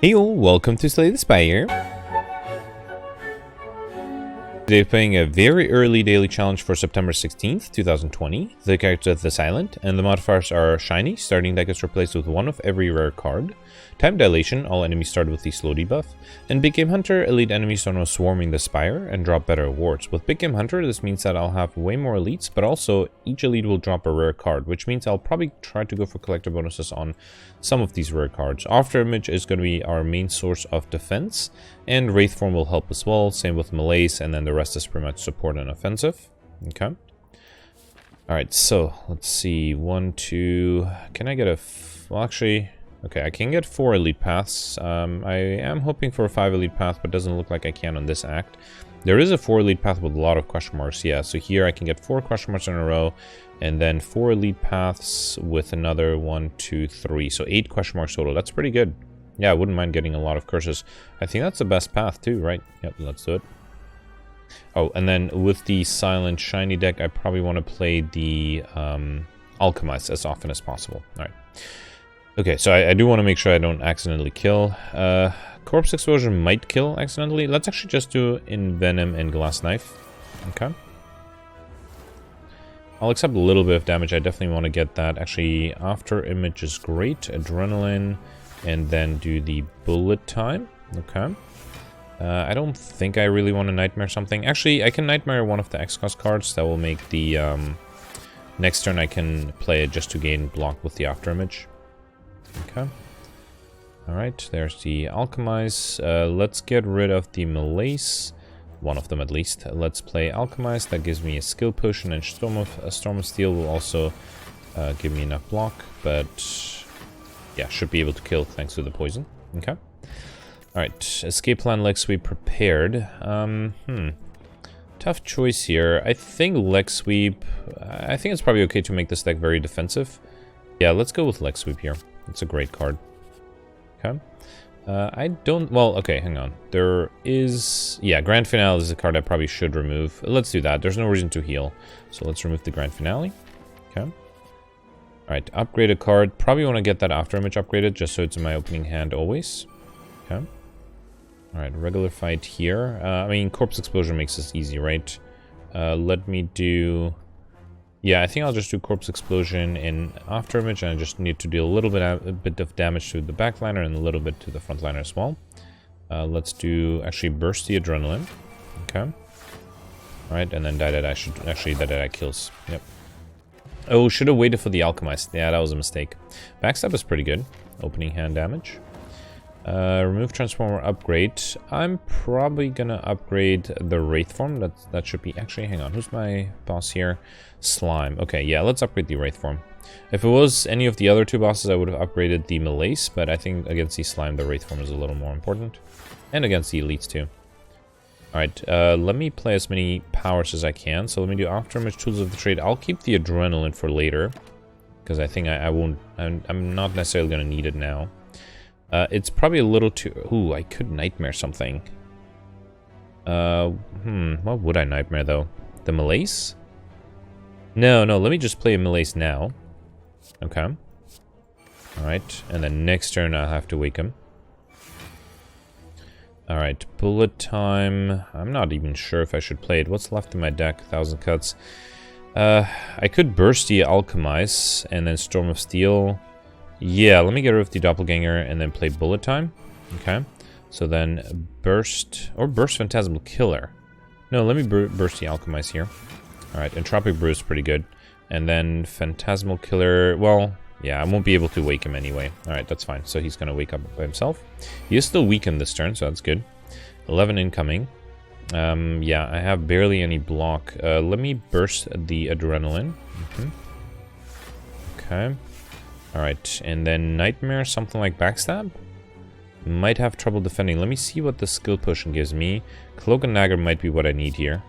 Hey all, welcome to Slay the Spire. Today playing a very early daily challenge for September 16th, 2020. The character is the Silent, and the modifiers are Shiny, starting deck is replaced with one of every rare card. Time Dilation, all enemies start with the slow debuff. And Big Game Hunter, elite enemies are now swarming the Spire and drop better awards. With Big Game Hunter, this means that I'll have way more elites, but also each elite will drop a rare card, which means I'll probably try to go for collector bonuses on some of these rare cards. After Image is going to be our main source of defense, and Wraith Form will help as well, same with Malaise, and then the rest is pretty much support and offensive. Okay. Alright, so let's see. 1, 2. Can I get a... well, actually... okay, I can get 4 elite paths. I am hoping for a 5 elite path, but doesn't look like I can on this act. There is a 4 elite path with a lot of question marks, yeah. So here I can get 4 question marks in a row, and then 4 elite paths with another 1, 2, 3. So 8 question marks total. That's pretty good. Yeah, I wouldn't mind getting a lot of curses. I think that's the best path too, right? Yep, let's do it. Oh, and then with the Silent Shiny deck, I probably want to play the Alchemize as often as possible. Alright. Okay, so I do want to make sure I don't accidentally kill. Corpse Explosion might kill accidentally. Let's actually just do Envenom and Glass Knife. Okay. I'll accept a little bit of damage. I definitely want to get that. Actually, After Image is great. Adrenaline. And then do the Bullet Time. Okay. I don't think I really want to Nightmare something. Actually, I can Nightmare one of the X-Cost cards. That will make the next turn I can play it just to gain block with the After Image. Okay. Alright, there's the Alchemize. Let's get rid of the Malaise. One of them at least. Let's play Alchemize. That gives me a skill potion, and Storm of Steel will also give me enough block. But yeah, should be able to kill thanks to the poison. Okay. Alright, Escape Plan, Leg Sweep prepared. Tough choice here. I think Leg Sweep... I think it's probably okay to make this deck very defensive. Yeah, let's go with Leg Sweep here. It's a great card. Okay. I don't... well, okay, hang on. There is... yeah, Grand Finale is a card I probably should remove. Let's do that. There's no reason to heal. So let's remove the Grand Finale. Okay. Alright, upgrade a card. Probably want to get that After Image upgraded, just so it's in my opening hand always. Okay. Alright, regular fight here. I mean, Corpse Explosion makes this easy, right? Let me do... yeah, I think I'll just do Corpse Explosion in After Image, and I just need to deal a bit of damage to the backliner and a little bit to the frontliner as well. Let's do actually burst the Adrenaline. Okay. Alright, and then Die kills. Yep. Oh, should have waited for the Alchemist. Yeah, that was a mistake. Backstab is pretty good. Opening hand damage. Remove Transformer upgrade. I'm probably gonna upgrade the Wraith Form. That should be... actually, hang on. Who's my boss here? Slime. Okay, yeah, let's upgrade the Wraith Form. If it was any of the other 2 bosses, I would have upgraded the Malaise, but I think against the Slime, the Wraith Form is a little more important. And against the elites too. Alright, let me play as many powers as I can. So let me do After Image, Tools of the Trade. I'll keep the Adrenaline for later, because I think I won't... I'm not necessarily gonna need it now. It's probably a little too... ooh, I could Nightmare something. What would I Nightmare, though? The Malaise? No, let me just play a Malaise now. Okay. Alright, and then next turn I'll have to wake him. Alright, Bullet Time. I'm not even sure if I should play it. What's left in my deck? 1,000 cuts. I could burst the Alchemize, and then Storm of Steel... yeah, let me get rid of the Doppelganger and then play Bullet Time. Okay. So then burst... or burst Phantasmal Killer. No, let me burst the Alchemize here. Alright, Entropic Brew is pretty good. And then Phantasmal Killer... well, yeah, I won't be able to wake him anyway. Alright, that's fine. So he's going to wake up by himself. He is still weakened this turn, so that's good. 11 incoming. Yeah, I have barely any block. Let me burst the Adrenaline. Okay. Alright, and then Nightmare, something like Backstab? Might have trouble defending. Let me see what the skill potion gives me. Cloak and Dagger might be what I need here.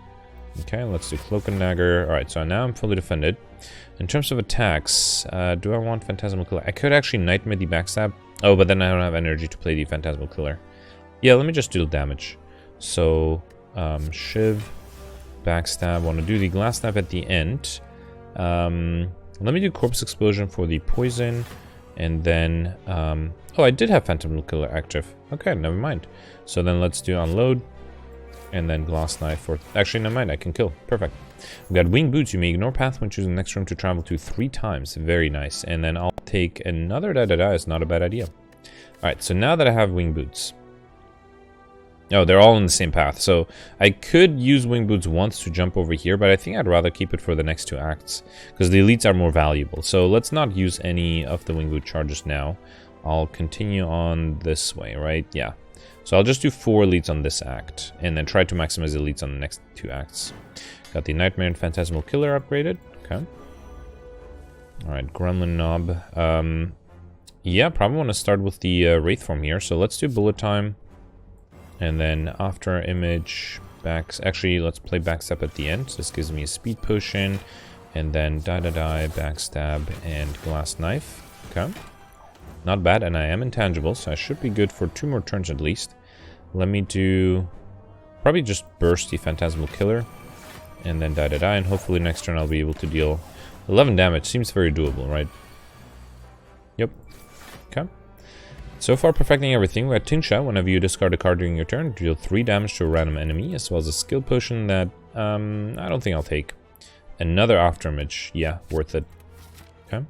Okay, let's do Cloak and Dagger. Alright, so now I'm fully defended. In terms of attacks, do I want Phantasmal Killer? I could actually Nightmare the Backstab. Oh, but then I don't have energy to play the Phantasmal Killer. Yeah, let me just do damage. So, Shiv, Backstab. Want to do the Glass Knife at the end. Let me do Corpse Explosion for the poison, And then, oh, I did have Phantom Killer active. Okay, never mind. So then let's do unload. And then glass knife for... Actually, never mind, I can kill. Perfect. We've got winged boots. You may ignore path when choosing the next room to travel to 3 times. Very nice. And then I'll take another da-da-da. It's not a bad idea. Alright, so now that I have winged boots... Oh, they're all in the same path. So I could use winged boots once to jump over here, but I think I'd rather keep it for the next 2 acts. Because the elites are more valuable. So let's not use any of the winged boot charges now. I'll continue on this way, right? Yeah. So I'll just do 4 elites on this act, and then try to maximize elites on the next 2 acts. Got the Nightmare and Phantasmal Killer upgraded. Okay. Alright, Gremlin Knob. Yeah, probably want to start with the Wraith form here. So let's do Bullet Time. And then After Image, backs. Actually, let's play Backstab at the end. This gives me a Speed Potion. And then Die, Backstab, and Glass Knife. Okay. Not bad, and I am intangible, so I should be good for 2 more turns at least. Let me do... Probably just burst the Phantasmal Killer. And then die, and hopefully next turn I'll be able to deal 11 damage. Seems very doable, right? Yep. Okay. So far, perfecting everything. We got Tinsha. Whenever you discard a card during your turn, deal 3 damage to a random enemy, as well as a skill potion that I don't think I'll take. Another Afterimage. Yeah, worth it. Okay.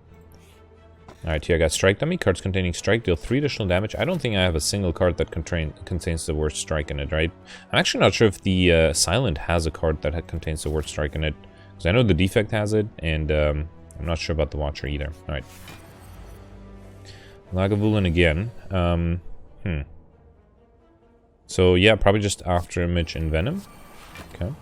Alright, here I got Strike Dummy. Cards containing Strike deal 3 additional damage. I don't think I have a single card that contains the word Strike in it, right? I'm actually not sure if the Silent has a card that contains the word Strike in it. Because I know the Defect has it, and I'm not sure about the Watcher either. Alright. Lagavulin again. So yeah, probably just After Image and Venom. Okay.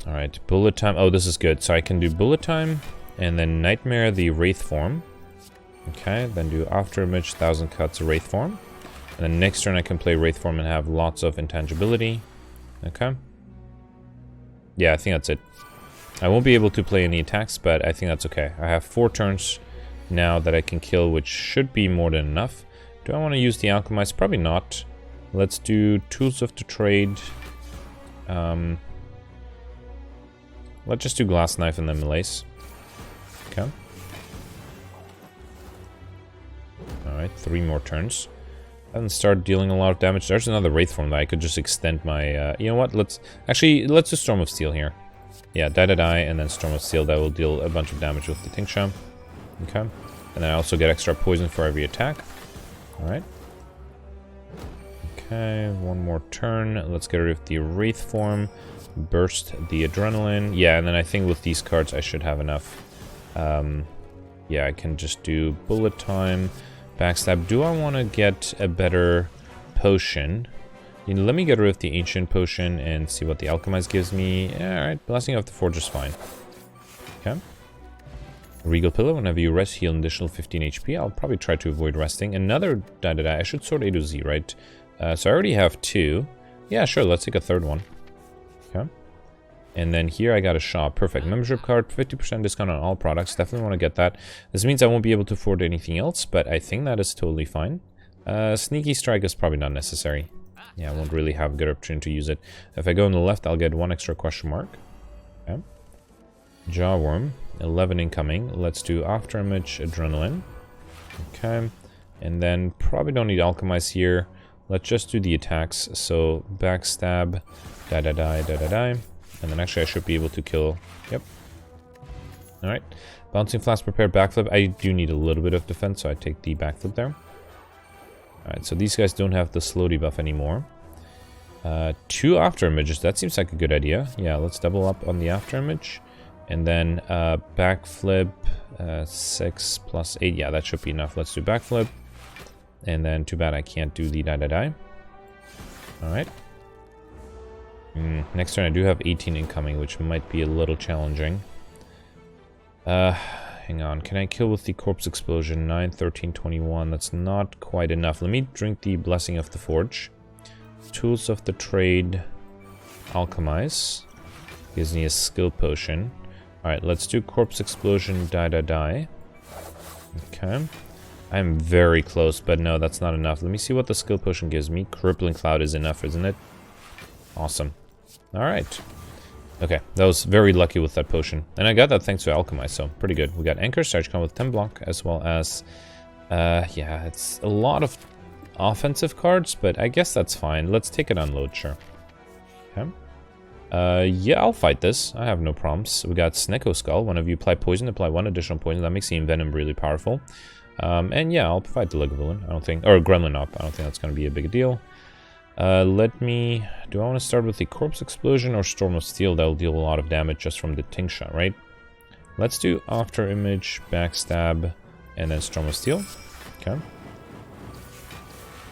Alright, Bullet Time. Oh, this is good. So I can do Bullet Time. And then Nightmare, the Wraith form. Okay, then do After Image, 1000 Cuts, Wraith form. And then next turn I can play Wraith form and have lots of intangibility. Okay. Yeah, I think that's it. I won't be able to play any attacks, but I think that's okay. I have 4 turns now that I can kill, which should be more than enough. Do I want to use the Alchemize? Probably not. Let's do Tools of the Trade. Let's just do Glass Knife and then Malaise. Okay. Alright, 3 more turns. And start dealing a lot of damage. There's another Wraith form that I could just extend my... you know what? Let's do Storm of Steel here. Yeah, die, and then Storm of Steel. That will deal a bunch of damage with the Tingsha. Okay. And then I also get extra poison for every attack. Alright. Okay, 1 more turn. Let's get rid of the Wraith form. Burst the Adrenaline. Yeah, and then I think with these cards I should have enough. Yeah, I can just do Bullet Time, Backstab. Do I want to get a better potion? You know, let me get rid of the Ancient Potion and see what the Alchemize gives me. Yeah, alright, Blessing of the Forge is fine. Okay. Regal Pillow, whenever you rest, heal an additional 15 HP. I'll probably try to avoid resting. Another die. I should sort A to Z, right? So I already have 2. Yeah, sure, let's take a 3rd one. Okay. And then here I got a shop. Perfect. Membership card, 50% discount on all products. Definitely want to get that. This means I won't be able to afford anything else, but I think that is totally fine. Sneaky Strike is probably not necessary. Yeah, I won't really have a good opportunity to use it. If I go on the left, I'll get 1 extra question mark. Okay. Jawworm, 11 incoming. Let's do After Image, Adrenaline. Okay. And then probably don't need Alchemize here. Let's just do the attacks. So Backstab, die. And then actually I should be able to kill. Yep. Alright. Bouncing Flask, prepared backflip. I do need a little bit of defense, so I take the backflip there. Alright, so these guys don't have the slow debuff anymore. 2 After Images. That seems like a good idea. Yeah, let's double up on the After Image. And then backflip, 6 plus 8. Yeah, that should be enough. Let's do backflip. And then too bad I can't do the die. Alright. Next turn I do have 18 incoming, which might be a little challenging. Hang on, can I kill with the Corpse Explosion? 9, 13, 21, that's not quite enough. Let me drink the Blessing of the Forge. Tools of the Trade, Alchemize. Gives me a skill potion. Alright, let's do Corpse Explosion, die. Okay. I'm very close, but no, that's not enough. Let me see what the skill potion gives me. Crippling Cloud is enough, isn't it? Awesome. Alright. Okay, that was very lucky with that potion. And I got that thanks to Alchemize, so pretty good. We got Anchor, Charge Con with 10 block, as well as... yeah, it's a lot of offensive cards, but I guess that's fine. Let's take it on load, sure. Okay. Yeah, I'll fight this. I have no problems. We got Snecko Skull. Whenever you apply poison, apply 1 additional poison. That makes the Envenom really powerful. And yeah, I'll fight the Legavillain. I don't think... Or Gremlin Up. I don't think that's going to be a big deal. Let me... Do I want to start with the Corpse Explosion or Storm of Steel? That'll deal a lot of damage just from the Ting Shot, right? Let's do After Image, Backstab, and then Storm of Steel. Okay.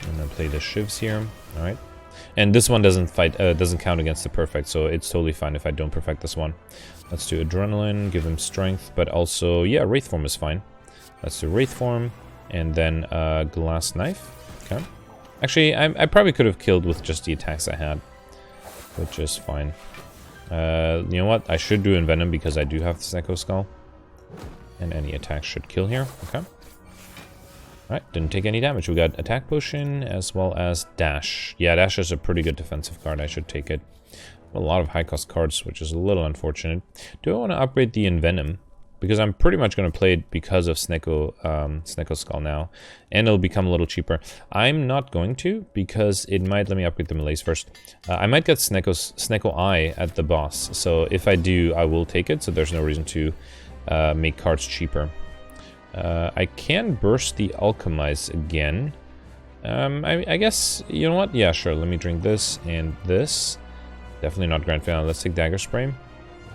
And then play the Shivs here. Alright. And this one doesn't count against the Perfect, so it's totally fine if I don't perfect this one. Let's do Adrenaline, give him Strength, but also, yeah, Wraith Form is fine. Let's do Wraith Form, and then Glass Knife. Okay. Actually, I probably could have killed with just the attacks I had, which is fine. You know what? I should do Envenom because I do have the Snecko Skull. And any attack should kill here. Okay. Alright, didn't take any damage. We got Attack Potion as well as Dash. Yeah, Dash is a pretty good defensive card. I should take it. A lot of high-cost cards, which is a little unfortunate. Do I want to upgrade the Envenom? Because I'm pretty much going to play it because of Snecko Skull now. And it'll become a little cheaper. I'm not going to, because it might... Let me upgrade the melees first. I might get Snecko I at the boss. So if I do, I will take it. So there's no reason to make cards cheaper. I can burst the Alchemize again. I guess... You know what? Yeah, sure. Let me drink this and this. Definitely not Grand Finale. Let's take Dagger Spray.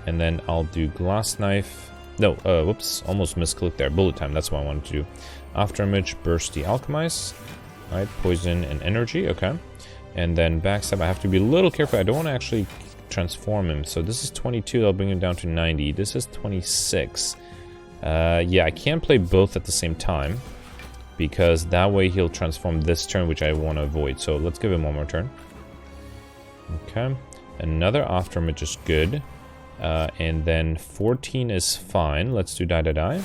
And then I'll do Glass Knife... No, whoops, almost misclicked there. Bullet Time, that's what I wanted to do. After Image, Burst the Alchemize. Alright, Poison and Energy, okay. And then Backstab, I have to be a little careful. I don't want to actually transform him. So this is 22, I'll bring him down to 90. This is 26. Yeah, I can't play both at the same time, because that way he'll transform this turn, which I want to avoid. So let's give him one more turn. Okay, another After Image is good. And then 14 is fine. Let's do Die.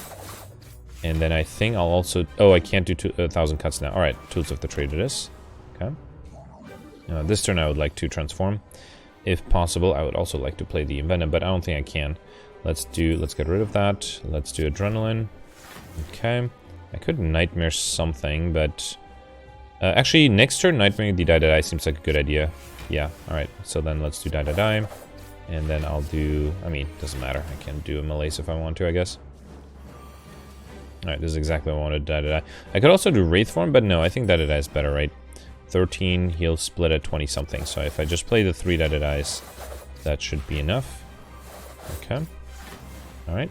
And then I think I'll also... Oh, I can't do 1,000 cuts now. Alright, Tools of the Trade it is. Okay. This turn I would like to transform. If possible, I would also like to play the Envenom, but I don't think I can. Let's get rid of that. Let's do Adrenaline. Okay. I could Nightmare something, but... actually, next turn, Nightmare the Die seems like a good idea. Yeah, alright. So then let's do Die. And then I'll do... I mean, doesn't matter. I can do a melees if I want to, I guess. Alright, this is exactly what I wanted. Die. I could also do Wraith Form, but no, I think Die is better, right? 13, he'll split at 20-something. So if I just play the 3 Die, that should be enough. Okay. Alright.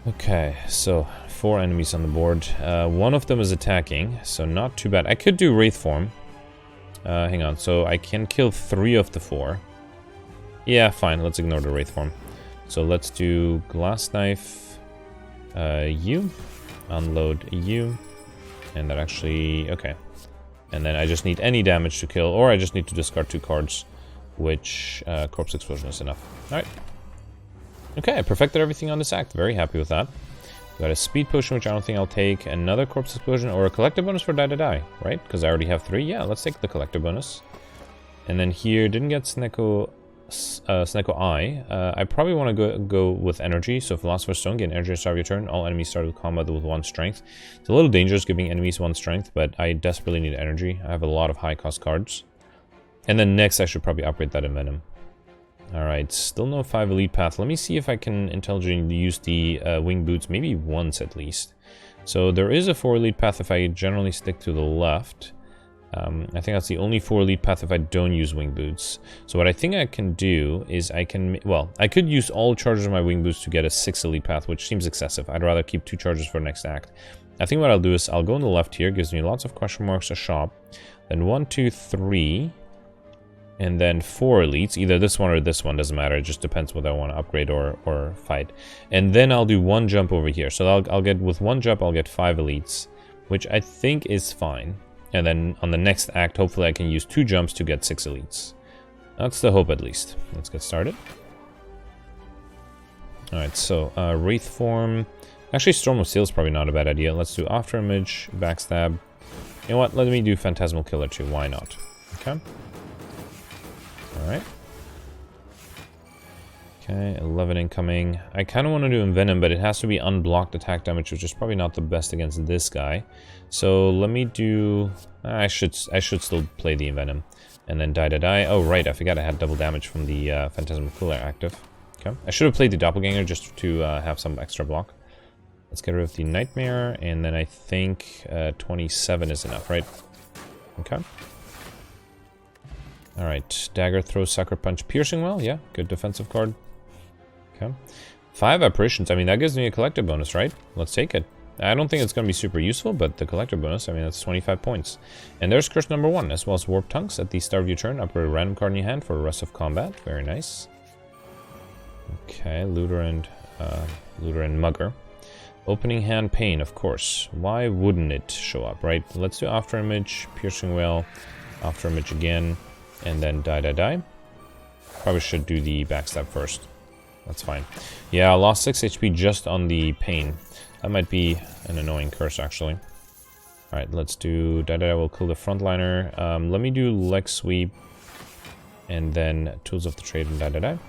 Okay, so 4 enemies on the board. One of them is attacking, so not too bad. I could do Wraith Form. Hang on, so I can kill 3 of the 4. Yeah, fine, let's ignore the Wraith Form. So let's do Glass Knife, you, unload you, and that actually, okay. And then I just need any damage to kill, or I just need to discard 2 cards, which Corpse Explosion is enough. Alright. Okay, I perfected everything on this act, very happy with that. Got a Speed Potion, which I don't think I'll take. Another Corpse Explosion, or a Collector bonus for Die, right? Because I already have 3. Yeah, let's take the Collector bonus. And then here, didn't get Snecko I. I probably want to go with Energy. So Philosopher's Stone, get energy at the start of your turn. All enemies start with combat with 1 strength. It's a little dangerous giving enemies 1 strength, but I desperately need energy. I have a lot of high-cost cards. And then next, I should probably upgrade that Envenom. Alright, still no 5 Elite Path. Let me see if I can intelligently use the Wing Boots, maybe once at least. So there is a 4 Elite Path if I generally stick to the left. I think that's the only 4 Elite Path if I don't use Wing Boots. So what I think I can do is I can... Well, I could use all charges of my Wing Boots to get a 6 Elite Path, which seems excessive. I'd rather keep 2 charges for next act. I think what I'll do is I'll go on the left here, gives me lots of question marks, a shop. Then 1, 2, 3... And then 4 elites, either this one or this one, doesn't matter. It just depends whether I want to upgrade or fight. And then I'll do 1 jump over here. So I'll get, with 1 jump, I'll get 5 elites, which I think is fine. And then on the next act, hopefully I can use 2 jumps to get 6 elites. That's the hope, at least. Let's get started. Alright, so Wraith Form. Actually, Storm of Steel is probably not a bad idea. Let's do After Image, Backstab. You know what? Let me do Phantasmal Killer too. Why not? Okay. Alright. Okay, 11 incoming. I kind of want to do Envenom, but it has to be unblocked attack damage, which is probably not the best against this guy. So let me do... I should still play the Envenom. And then die. Oh, right, I forgot I had double damage from the Phantasm Cooler active. Okay, I should have played the Doppelganger just to have some extra block. Let's get rid of the Nightmare, and then I think 27 is enough, right? Okay. Alright, Dagger, Throw, Sucker Punch, Piercing Well, yeah, good defensive card. Okay. 5 Apparitions, I mean, that gives me a collector bonus, right? Let's take it. I don't think it's going to be super useful, but the collector bonus, I mean, that's 25 points. And there's curse number 1, as well as Warp Tongues. At the start of your turn, upgrade a random card in your hand for the rest of combat. Very nice. Okay, Looter and Mugger. Opening Hand Pain, of course. Why wouldn't it show up, right? Let's do After Image, Piercing Well, After Image again, and then die. Probably should do the backstab first. That's fine. Yeah, I lost 6 HP just on the pain. That might be an annoying curse, actually. Alright, let's do die. We'll kill the frontliner. Let me do Leg Sweep, and then Tools of the Trade and die.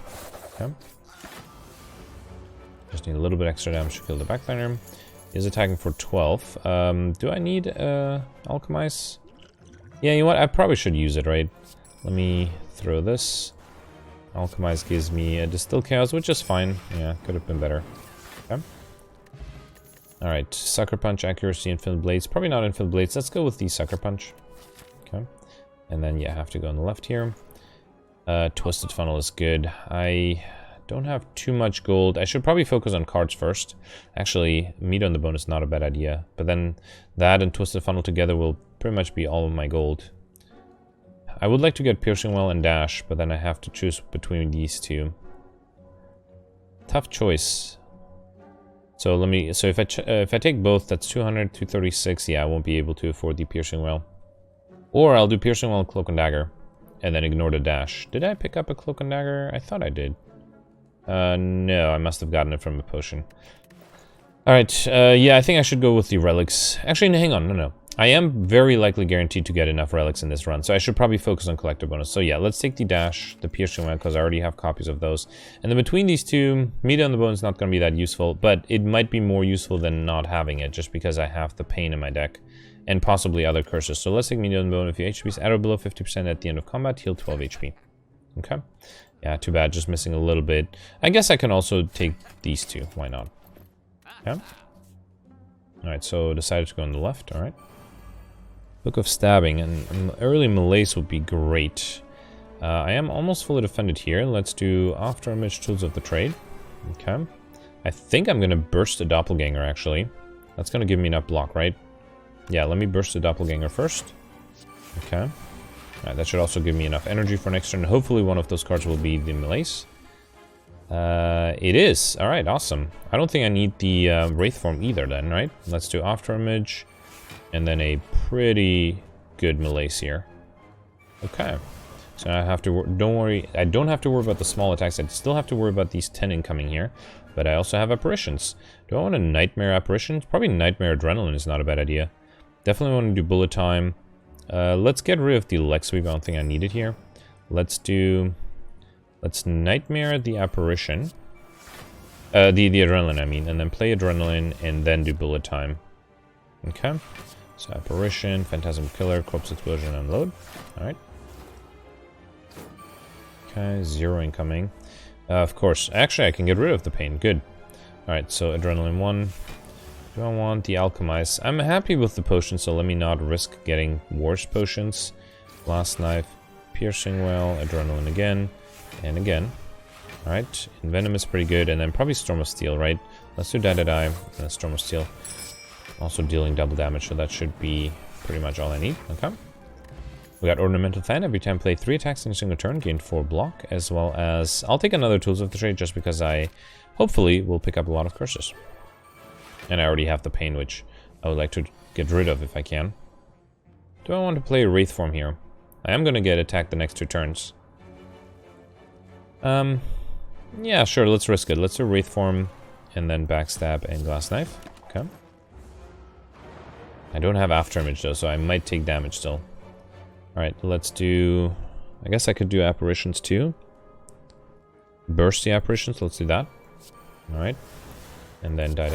Okay. Just need a little bit extra damage to kill the backliner. He's attacking for 12. Do I need Alchemize? Yeah, you know what? I probably should use it, right? Let me throw this. Alchemize gives me a Distill Chaos, which is fine. Yeah, could have been better. Okay. Alright, Sucker Punch, Accuracy, Infinite Blades. Probably not Infinite Blades. Let's go with the Sucker Punch. Okay. And then, yeah, I have to go on the left here. Twisted Funnel is good. I don't have too much gold. I should probably focus on cards first. Actually, Meat on the Bone is not a bad idea. But then that and Twisted Funnel together will pretty much be all of my gold. I would like to get Piercing Well and Dash, but then I have to choose between these two. Tough choice. So let me. So if I take both, that's 200, 236. Yeah, I won't be able to afford the Piercing Well. Or I'll do Piercing Well and Cloak and Dagger, and then ignore the Dash. Did I pick up a Cloak and Dagger? I thought I did. No, I must have gotten it from a potion. Alright, yeah, I think I should go with the relics. Actually, no, hang on, no. I am very likely guaranteed to get enough relics in this run, so I should probably focus on collector bonus. So yeah, let's take the Dash, the Piercing Well, because I already have copies of those. And then between these two, Meat on the Bone is not going to be that useful, but it might be more useful than not having it, just because I have the pain in my deck. And possibly other curses. So let's take Meat on the Bone. If your HP is at or below 50% at the end of combat, heal 12 HP. Okay. Yeah, too bad, just missing a little bit. I guess I can also take these two, why not? Yeah. Alright, so decided to go on the left, alright. Book of Stabbing, and early Malaise would be great. I am almost fully defended here. Let's do After Image, Tools of the Trade. Okay. I think I'm gonna burst the Doppelganger, actually. That's gonna give me enough block, right? Yeah, let me burst the Doppelganger first. Okay. Alright, that should also give me enough energy for next turn. Hopefully one of those cards will be the Malaise. It is. Alright, awesome. I don't think I need the Wraith form either then, right? Let's do After Image. And then a pretty good Malaise here. Okay. So I have to... Don't worry. I don't have to worry about the small attacks. I still have to worry about these 10 incoming here. But I also have Apparitions. Do I want a Nightmare Apparition? Probably Nightmare Adrenaline is not a bad idea. Definitely want to do Bullet Time. Let's get rid of the Leg Sweep. I don't think I need it here. Let's Nightmare the Apparition. The Adrenaline, I mean. And then play Adrenaline and then do Bullet Time. Okay. So Apparition, Phantasm Killer, Corpse Explosion, Unload. Alright. Okay, 0 incoming. Of course. Actually, I can get rid of the pain. Good. Alright, so Adrenaline 1. Do I want the Alchemize? I'm happy with the potion, so let me not risk getting worse potions. Blast Knife, Piercing Well, Adrenaline again, and again. Alright, Envenom is pretty good, and then probably Storm of Steel, right? Let's do die, and then Storm of Steel. Also dealing double damage, so that should be pretty much all I need. Okay. We got Ornamental Fan. Every time play 3 attacks in a single turn, gain 4 block, as well as... I'll take another Tools of the Trade just because I, hopefully, will pick up a lot of curses. And I already have the pain, which I would like to get rid of if I can. Do I want to play a Wraith form here? I am going to get attacked the next 2 turns. Yeah, sure, let's risk it. Let's do Wraith form, and then Backstab and Glass Knife. Okay. I don't have After Image though, so I might take damage still. Alright, let's do... I guess I could do Apparitions too. burst the apparitions. Let's do that. Alright. And then die,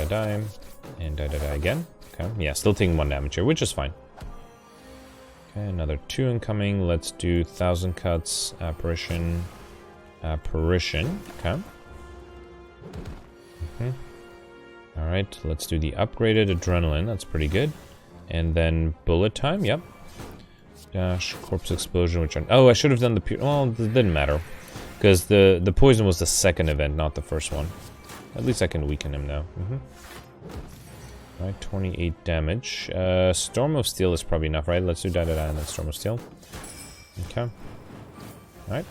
and die again. Okay, yeah, still taking 1 damage here, which is fine. Okay, another 2 incoming. Let's do 1000 cuts, apparition. Okay. Alright, let's do the upgraded adrenaline. That's pretty good. And then bullet time, yep. Dash, corpse explosion, which I should have done the well, it didn't matter. Because the poison was the second event, not the first one. At least I can weaken him now. Alright, 28 damage. Storm of Steel is probably enough, right? Let's do and then Storm of Steel. Okay. Alright.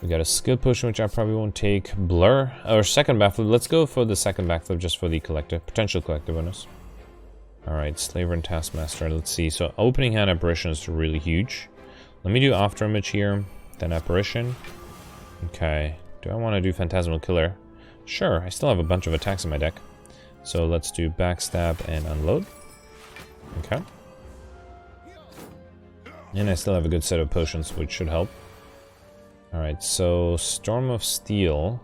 We got a skill potion, which I probably won't take. Blur, or second backflip. Let's go for the second backflip just for the potential collective bonus. Alright, Slaver and Taskmaster. Let's see. So opening hand apparition is really huge. Let me do After Image here, then apparition. Okay. Do I want to do Phantasmal Killer? Sure, I still have a bunch of attacks in my deck. So let's do Backstab and Unload. Okay. And I still have a good set of potions, which should help. Alright, so Storm of Steel.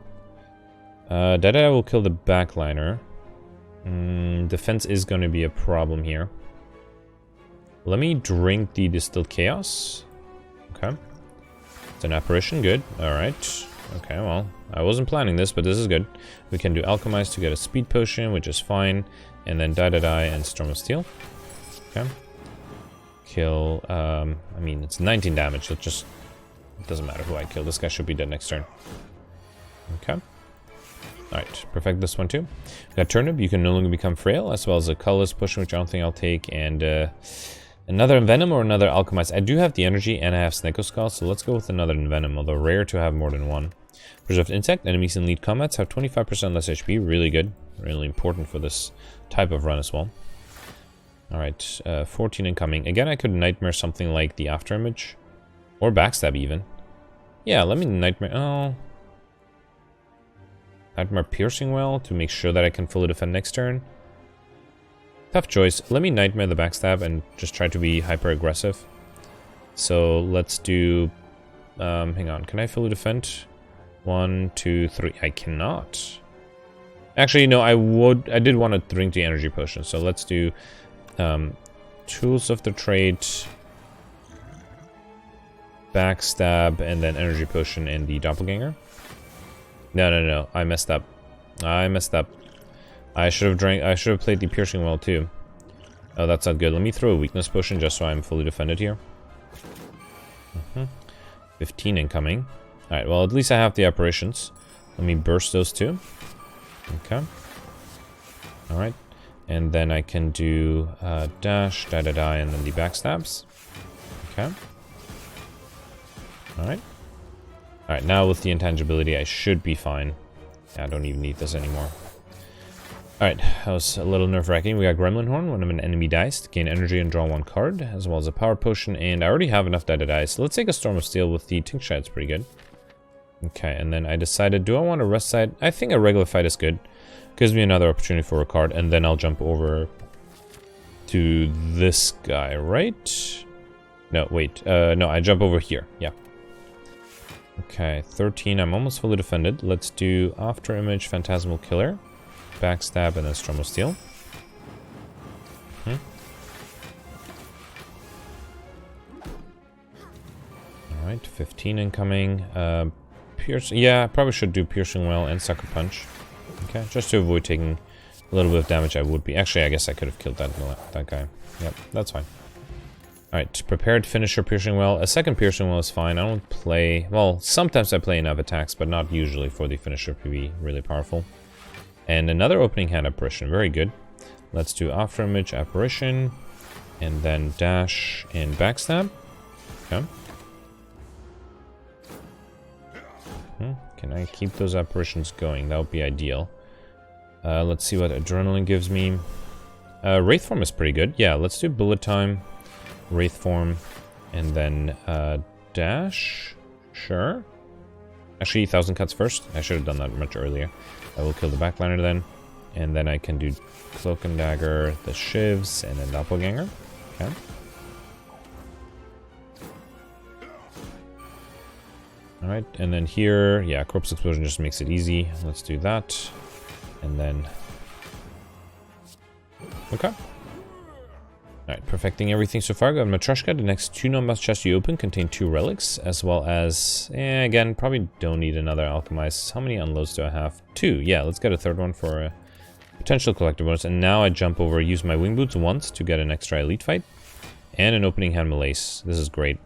Deadeye will kill the backliner. Defense is going to be a problem here. Let me drink the Distilled Chaos. Okay. It's an apparition, good. Alright. Okay, well, I wasn't planning this, but this is good. We can do Alchemize to get a speed potion, which is fine. And then die and Storm of Steel. Okay. Kill, I mean, it's 19 damage, so it just doesn't matter who I kill. This guy should be dead next turn. Okay. Alright, perfect this one too. We got Turnip, you can no longer become frail, as well as a colorless potion, which I don't think I'll take, and another Envenom or another Alchemize. I do have the energy and I have Sneko Skull, so let's go with another Envenom, although rare to have more than one. Preserved Insect, enemies in lead combats have 25% less HP, really good. Really important for this type of run as well. Alright, 14 incoming. Again, I could Nightmare something like the After Image, or Backstab even. Yeah, let me Nightmare, Nightmare Piercing Well to make sure that I can fully defend next turn. Tough choice. Let me Nightmare the Backstab and just try to be hyper aggressive. So let's do, hang on, can I fully defend? 1, 2, 3, I cannot. Actually, no, I did want to drink the energy potion, so let's do, Tools of the Trade, Backstab, and then energy potion and the Doppelganger. No, I messed up. I should have played the Piercing Well too. Oh, that's not good. Let me throw a weakness potion just so I'm fully defended here. 15 incoming. Alright, well, at least I have the apparitions. Let me burst those two. Okay. Alright. And then I can do dash, and then the backstabs. Okay. Alright. Alright, now with the intangibility, I should be fine. Yeah, I don't even need this anymore. Alright, that was a little nerve-wracking. We got Gremlin Horn. When an enemy dies, gain energy and draw 1 card, as well as a power potion, and I already have enough die to die, so let's take a Storm of Steel with the Tincture. It's pretty good. Okay, and then I decided, do I want a rest side? I think a regular fight is good. Gives me another opportunity for a card, and then I'll jump over to this guy, right? No, wait. No, I jump over here. Yeah. Okay, 13. I'm almost fully defended. Let's do After Image, Phantasmal Killer, Backstab, and then Storm of Steel. Alright, 15 incoming. Yeah, I probably should do Piercing Well and Sucker Punch. Okay, just to avoid taking a little bit of damage. I would be. Actually, I guess I could have killed that guy. Yep, that's fine. Alright, Prepared Finisher Piercing Well. A second Piercing Well is fine. I don't play... Well, sometimes I play enough attacks, but not usually for the finisher to be really powerful. And another Opening Hand Apparition. Very good. Let's do After Image, Apparition, and then Dash and Backstab. Okay. Can I keep those apparitions going? That would be ideal. Let's see what Adrenaline gives me. Wraith Form is pretty good. Yeah, let's do Bullet Time, Wraith Form, and then Dash. Sure. Actually, 1000 cuts first. I should have done that much earlier. I will kill the backliner then. And then I can do Cloak and Dagger, the Shivs, and then Doppelganger. Okay. Alright, and then here, yeah, Corpse Explosion just makes it easy. Let's do that. And then... Okay. Alright, perfecting everything so far. Got Matryoshka. The next 2 non-boss chests you open contain 2 relics, as well as... again, probably don't need another alchemist. How many unloads do I have? 2. Yeah, let's get a 3rd one for a potential collector bonus. And now I jump over, use my wing boots once to get an extra elite fight. And an opening hand malaise. This is great.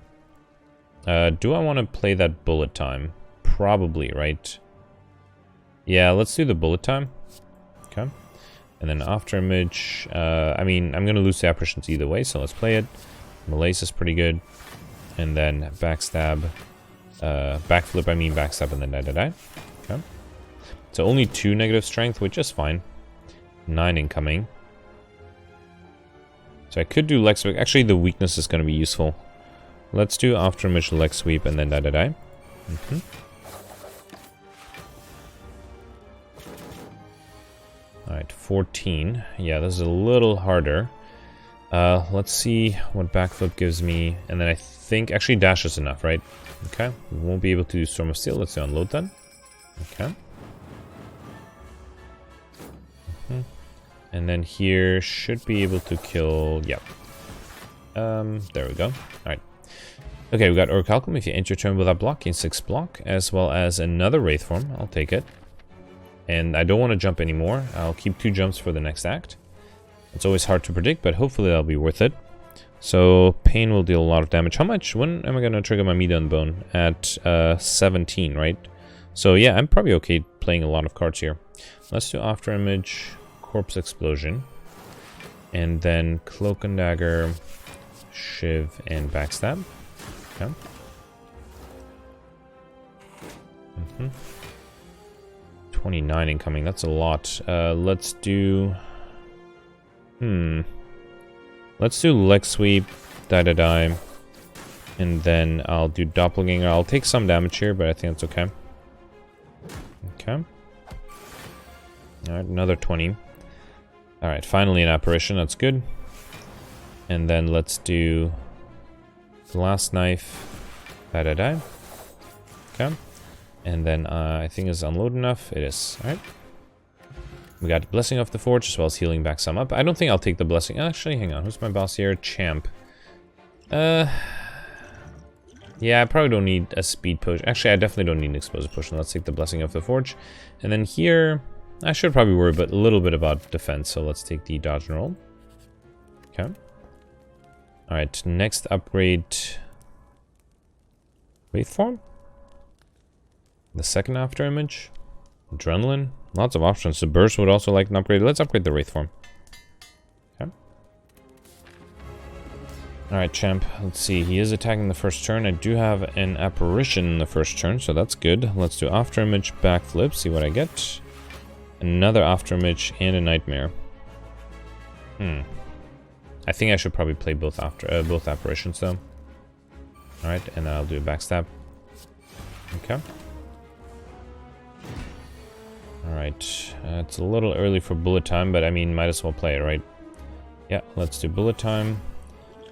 Do I want to play that bullet time? Probably, right? Yeah, let's do the bullet time. Okay. And then after image, I mean, I'm going to lose the apparitions either way, so let's play it. Malaise is pretty good. And then backstab. Backflip, I mean backstab and then die. Okay. So only 2 negative strength, which is fine. 9 incoming. So I could do leg sweep. Actually, the weakness is going to be useful. Let's do after image leg sweep and then die. Alright, 14. Yeah, this is a little harder. Let's see what backflip gives me. And then I think... Actually, dash is enough, right? Okay. We won't be able to do Storm of Steel. Let's do unload then. Okay. And then here should be able to kill... Yep. There we go. Alright. Okay, we got Orichalcum. If you enter your turn without block, gain 6 block, as well as another Wraith form. I'll take it. And I don't want to jump anymore. I'll keep 2 jumps for the next act. It's always hard to predict, but hopefully that'll be worth it. So, Pain will deal a lot of damage. How much? When am I going to trigger my Meat on Bone? At 17, right? So yeah, I'm probably okay playing a lot of cards here. Let's do After Image, Corpse Explosion. And then Cloak and Dagger, Shiv, and Backstab. Okay. 29 incoming, that's a lot. Let's do... Let's do Leg Sweep, die. And then I'll do Doppelganger. I'll take some damage here, but I think that's okay. Okay. Alright, another 20. Alright, finally an Apparition, that's good. And then let's do... Glass Knife, die. Okay. And then I think it's unload enough. It is. Alright. We got Blessing of the Forge as well as healing back some up. I don't think I'll take the Blessing. Actually, hang on. Who's my boss here? Champ. Yeah, I probably don't need a speed potion. Actually, I definitely don't need an explosive potion. Let's take the Blessing of the Forge. And then here, I should probably worry a little bit about defense. So let's take the dodge and roll. Okay. Alright, next upgrade. Wraith form? The second after image. Adrenaline. Lots of options. The burst would also like an upgrade. Let's upgrade the Wraith form. Okay. Alright, champ. Let's see. He is attacking the first turn. I do have an apparition in the first turn, so that's good. Let's do after image, backflip. See what I get. Another after image and a nightmare. I think I should probably play both apparitions though. Alright, and then I'll do a backstab. Okay. Alright, it's a little early for bullet time, but I mean, might as well play it, right? Yeah, let's do bullet time.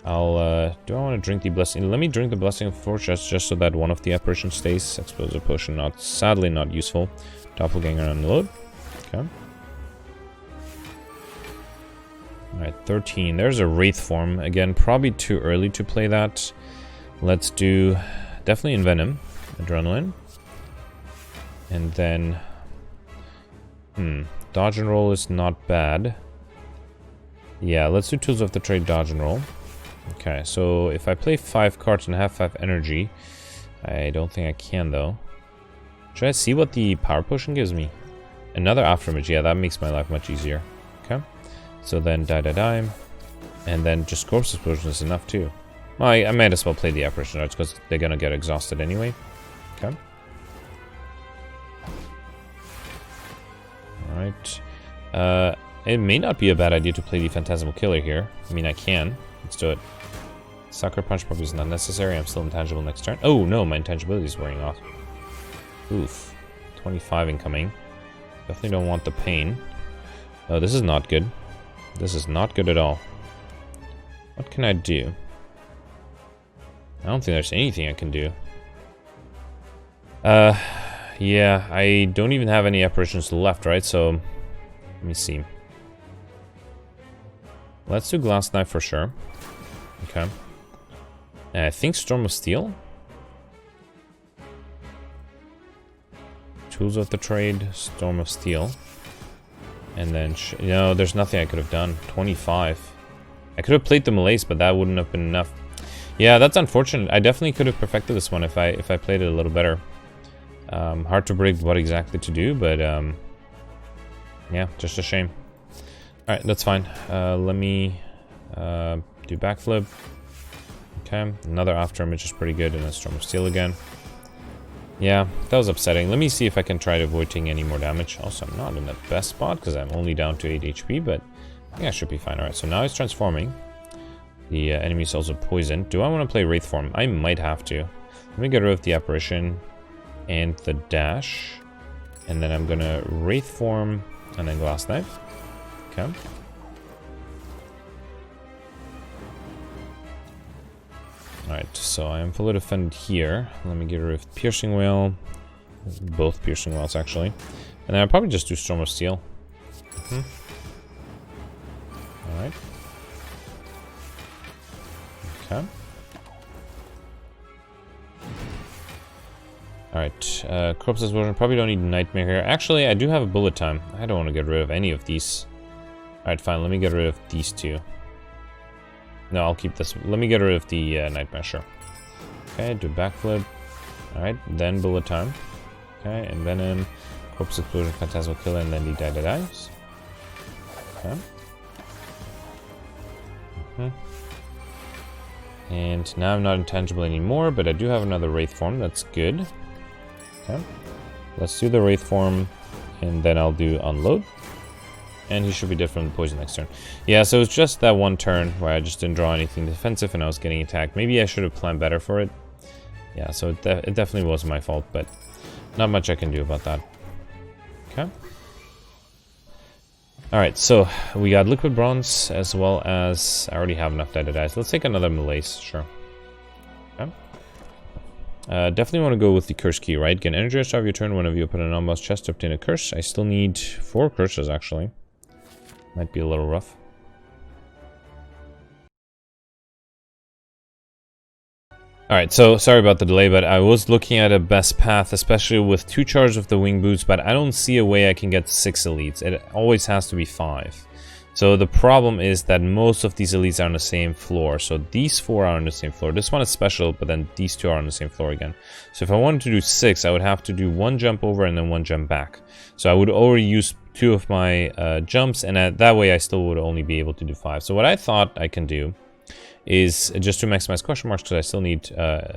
I'll, do I want to drink the blessing? Let me drink the Blessing of Forge just so that one of the apparitions stays. Explosive potion, sadly not useful. Doppelganger unload. Okay. Alright, 13. There's a Wraith form. Again, probably too early to play that. Let's do definitely Envenom. Adrenaline. And then... Dodge and roll is not bad. Yeah, let's do Tools of the Trade, dodge and roll. Okay, so if I play 5 cards and have 5 energy, I don't think I can though. Should I see what the power potion gives me? Another after image, yeah, that makes my life much easier. Okay, so then die. And then just Corpse Explosion is enough too. Well, I might as well play the Apparition Arts because they're gonna get exhausted anyway. Okay. Alright. It may not be a bad idea to play the Phantasmal Killer here. I mean, I can. Let's do it. Sucker Punch probably is not necessary. I'm still intangible next turn. Oh, no, my intangibility is wearing off. Oof. 25 incoming. Definitely don't want the pain. Oh, this is not good. This is not good at all. What can I do? I don't think there's anything I can do. Yeah, I don't even have any apparitions left, right? So, let me see. Let's do Glass Knife for sure. Okay. And I think Storm of Steel. Tools of the Trade, Storm of Steel. And then, there's nothing I could have done. 25. I could have played the Malaise, but that wouldn't have been enough. Yeah, that's unfortunate. I definitely could have perfected this one if I played it a little better. Hard to predict what exactly to do, but yeah, just a shame. Alright, that's fine. Let me do backflip. Okay, another after image is pretty good, and a Storm of Steel again. Yeah, that was upsetting. Let me see if I can try to avoid taking any more damage. Also, I'm not in the best spot because I'm only down to 8 HP, but I think I should be fine. Alright, so now he's transforming. The enemy's also poisoned. Do I want to play Wraith form? I might have to. Let me get rid of the apparition and the dash. And then I'm gonna Wraith form and then Glass Knife. Okay. Alright, so I am fully defended here. Let me get rid of Piercing Whale. Both Piercing Whales, actually. And then I'll probably just do Storm of Steel. Alright. Okay. Alright, Corpse Explosion. Probably don't need Nightmare here. Actually, I do have a Bullet Time. I don't want to get rid of any of these. Alright, fine. Let me get rid of these two. No, I'll keep this. Let me get rid of the Nightmare, sure. Okay, do backflip. Alright, then Bullet Time. Okay, and Venom, Corpse Explosion, Phantasmal Killer, and then the dies. Okay. And now I'm not intangible anymore, but I do have another Wraith form. That's good. Okay. Let's do the Wraith form, and then I'll do Unload. And he should be dead from the poison next turn. Yeah, so it's just that one turn where I just didn't draw anything defensive and I was getting attacked. Maybe I should have planned better for it. Yeah, so it definitely was my fault, but not much I can do about that. Okay. Alright, so we got Liquid Bronze as well as... I already have enough dice. Let's take another Malaise, sure. Okay. Definitely want to go with the Curse Key, right? Get energy at the start of your turn whenever you open an unbossed chest to obtain a curse. I still need 4 curses, actually. Might be a little rough. Alright, so sorry about the delay, but I was looking at a best path, especially with 2 charges of the wing boots, but I don't see a way I can get 6 elites. It always has to be 5. So the problem is that most of these elites are on the same floor. So these 4 are on the same floor. This one is special, but then these 2 are on the same floor again. So if I wanted to do 6, I would have to do 1 jump over and then 1 jump back. So I would already use 2 of my jumps, and that way I still would only be able to do 5. So what I thought I can do is just to maximize question marks, because I still need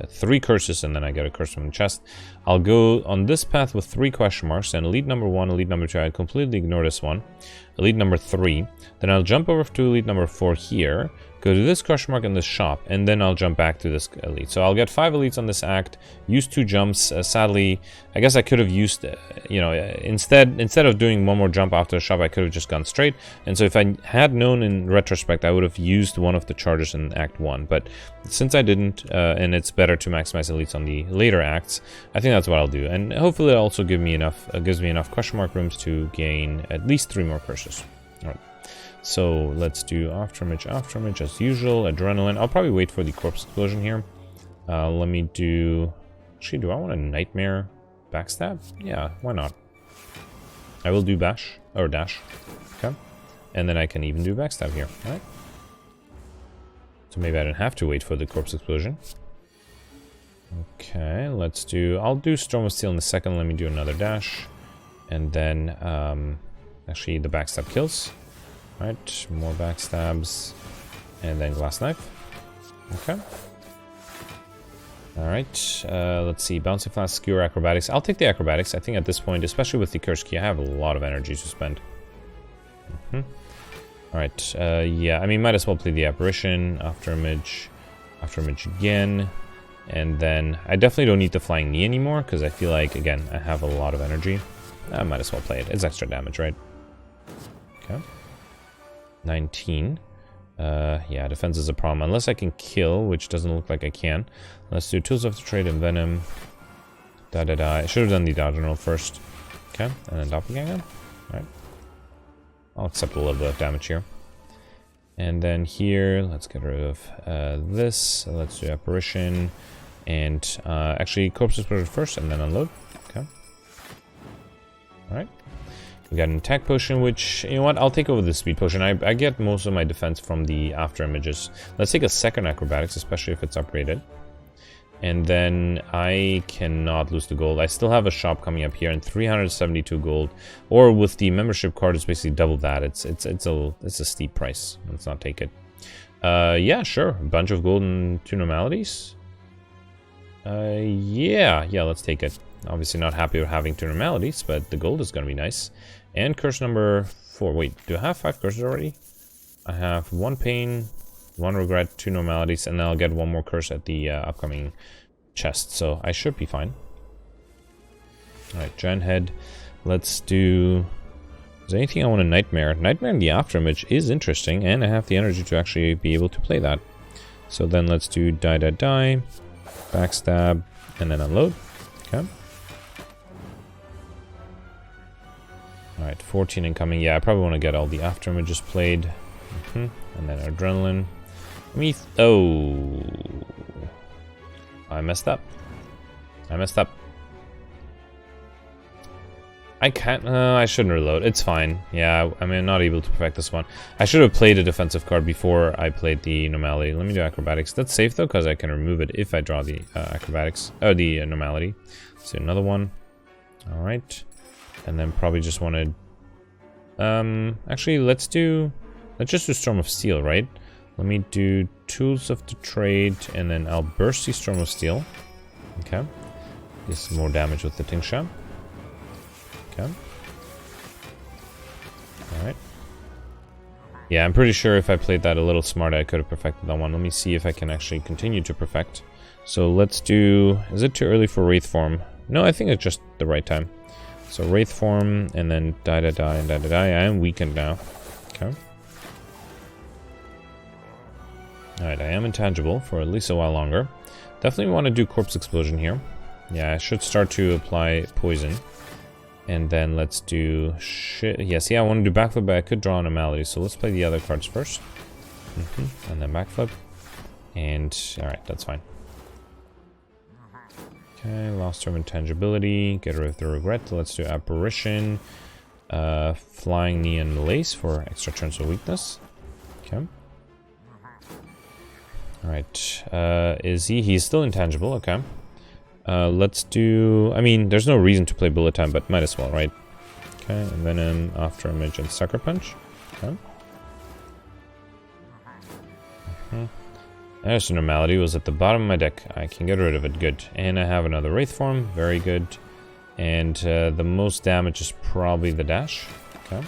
3 curses and then I get a curse from the chest. I'll go on this path with 3 question marks, and elite number 1, elite number 2, I completely ignore this one. Elite number 3, then I'll jump over to elite number 4 here, go to this question mark in this shop, and then I'll jump back to this elite. So I'll get 5 elites on this act, use 2 jumps. Sadly, I guess I could have used, instead of doing 1 more jump after the shop, I could have just gone straight. And so if I had known in retrospect, I would have used one of the charges in Act 1. But since I didn't, and it's better to maximize elites on the later acts, I think that's what I'll do. And hopefully it'll also gives me enough question mark rooms to gain at least 3 more curses. All right. So let's do afterimage as usual. Adrenaline. I'll probably wait for the corpse explosion here. Let me do... Actually, do I want a nightmare backstab? Yeah, why not? I will do bash, or dash. Okay. And then I can even do backstab here. All right. So maybe I don't have to wait for the corpse explosion. Okay, let's do... I'll do Storm of Steel in a second. Let me do another dash. And then, actually, the backstab kills. Alright, more backstabs. And then Glass Knife. Okay. Alright, let's see. Bouncing Flask, Skewer, Acrobatics. I'll take the Acrobatics. I think at this point, especially with the Curse Key, I have a lot of energy to spend. Alright, yeah, I mean, might as well play the Apparition, Afterimage again. And then I definitely don't need the Flying Knee anymore, because I feel like, again, I have a lot of energy. I might as well play it. It's extra damage, right? Okay. 19. Yeah, defense is a problem. Unless I can kill, which doesn't look like I can. Let's do Tools of the Trade and Venom. Da-da-da. I should have done the Dodgeneral first. Okay, and then Doppelganger. Alright. I'll accept a little bit of damage here. And then here, let's get rid of this. So let's do Apparition. And actually, Corpse Explosion first, and then unload. Okay. Alright. We got an attack potion, which, you know what, I'll take over the speed potion. I get most of my defense from the after images. Let's take a second acrobatics, especially if it's upgraded. And then I cannot lose the gold. I still have a shop coming up here and 372 gold. Or with the membership card, it's basically double that. It's a steep price. Let's not take it. Yeah, sure. A bunch of gold and 2 normalities. Yeah, let's take it. Obviously not happy with having 2 normalities, but the gold is going to be nice. And curse number 4. Wait, do I have 5 curses already? I have 1 pain, 1 regret, 2 normalities, and then I'll get 1 more curse at the upcoming chest. So I should be fine. Alright, Giant Head. Let's do... Is there anything I want to Nightmare? Nightmare in the after image is interesting, and I have the energy to actually be able to play that. So then let's do Die, Die, Die, Backstab, and then Unload. Okay. Alright, 14 incoming. Yeah, I probably want to get all the after images played. And then Adrenaline. Oh. I messed up. I can't... I shouldn't reload. It's fine. Yeah, I mean, not able to perfect this one. I should have played a defensive card before I played the normality. Let me do acrobatics. That's safe, though, because I can remove it if I draw the acrobatics. Oh, the normality. Let's do another one. Alright. And then probably just wanted... actually, let's just do Storm of Steel, right? Let me do Tools of the Trade, and then I'll burst the Storm of Steel. Okay. Get some more damage with the Tingsha. Okay. Alright. Yeah, I'm pretty sure if I played that a little smarter, I could have perfected that one. Let me see if I can actually continue to perfect. So let's do... Is it too early for Wraith Form? No, I think it's just the right time. So Wraith Form, and then Die, Die, Die, and Die, Die, Die. I am weakened now. Okay. Alright, I am intangible for at least a while longer. Definitely want to do Corpse Explosion here. Yeah, I should start to apply Poison. And then let's do... Yes, yeah, I want to do Backflip, but I could draw an Anomaly. So let's play the other cards first. And then Backflip. And... Alright, that's fine. Okay, lost term intangibility, get rid of the regret. Let's do Apparition, Flying Neon Lace for extra turns of weakness. Okay. Alright, is he? He's still intangible, okay. Let's do... I mean, there's no reason to play Bullet Time, but might as well, right? Okay, and Venom, After Image, and Sucker Punch. Okay. There's a normality, was at the bottom of my deck. I can get rid of it, good. And I have another Wraith Form, very good. And the most damage is probably the dash. Okay.